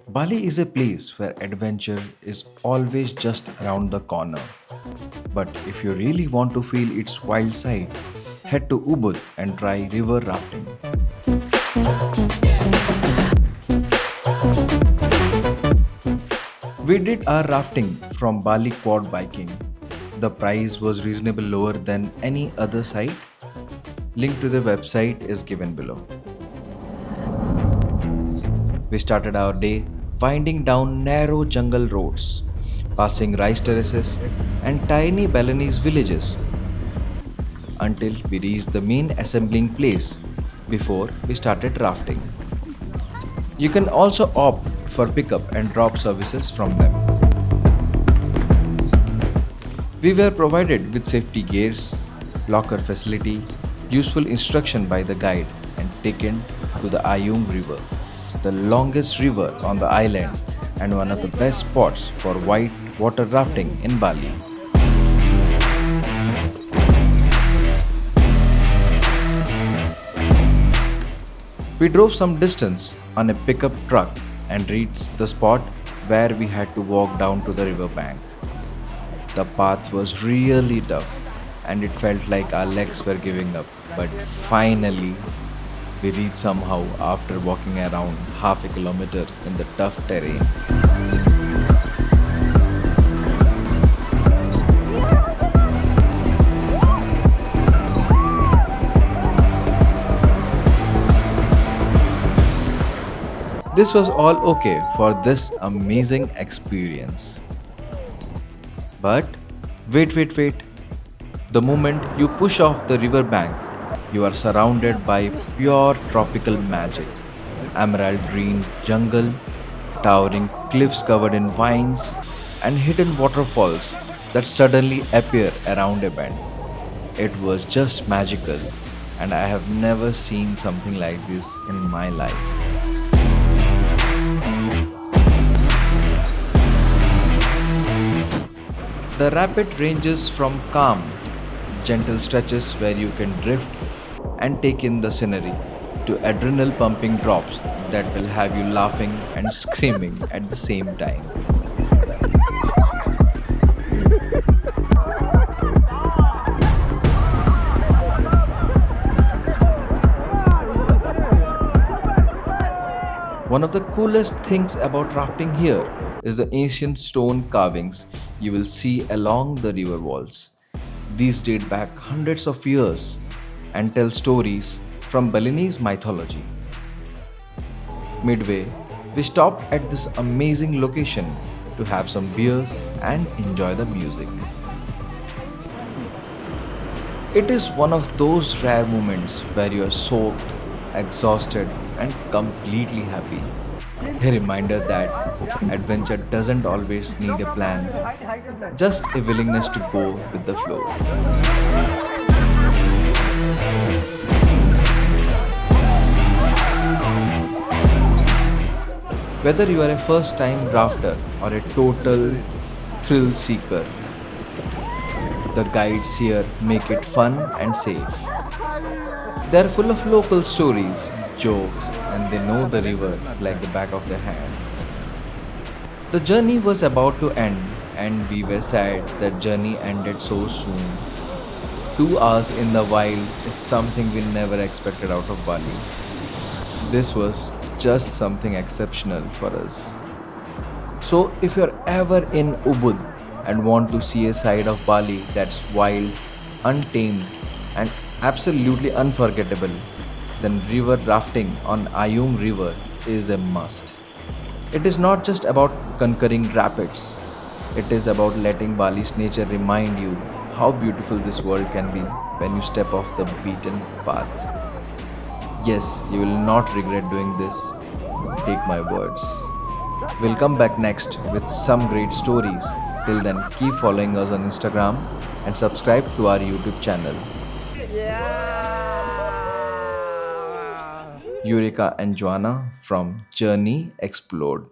Bali is a place where adventure is always just around the corner. But if you really want to feel its wild side, head to Ubud and try river rafting. We did our rafting from Bali quad biking. The price was reasonably lower than any other site. Link to the website is given below. We started our day winding down narrow jungle roads, passing rice terraces and tiny Balinese villages until we reached the main assembling place before we started rafting. You can also opt for pickup and drop services from them. We were provided with safety gears, locker facility, useful instruction by the guide, and taken to the Ayung River, the longest river on the island and one of the best spots for white water rafting in Bali. We drove some distance on a pickup truck and reached the spot where we had to walk down to the riverbank. The path was really tough and it felt like our legs were giving up, but finally we reached somehow after walking around half a kilometer in the tough terrain. This was all okay for this amazing experience. But wait. The moment you push off the riverbank, you are surrounded by pure tropical magic. Emerald green jungle, towering cliffs covered in vines, and hidden waterfalls that suddenly appear around a bend. It was just magical, and I have never seen something like this in my life. The rapid ranges from calm, gentle stretches where you can drift and take in the scenery to adrenal pumping drops that will have you laughing and screaming at the same time. One of the coolest things about rafting here is the ancient stone carvings you will see along the river walls. These date back hundreds of years and tell stories from Balinese mythology. Midway, we stopped at this amazing location to have some beers and enjoy the music. It is one of those rare moments where you are soaked, exhausted, and completely happy. A reminder that adventure doesn't always need a plan, just a willingness to go with the flow. Whether you are a first time rafter or a total thrill seeker, the guides here make it fun and safe. They are full of local stories, jokes, and they know the river like the back of their hand. The journey was about to end, and we were sad that journey ended so soon. 2 hours in the wild is something we never expected out of Bali. This was just something exceptional for us. So, if you're ever in Ubud and want to see a side of Bali that's wild, untamed, and absolutely unforgettable, then river rafting on Ayung River is a must. It is not just about conquering rapids, it is about letting Bali's nature remind you how beautiful this world can be when you step off the beaten path. Yes, you will not regret doing this. Take my words. We'll come back next with some great stories. Till then, keep following us on Instagram and subscribe to our YouTube channel. Eureka and Joanna from Journey Explode.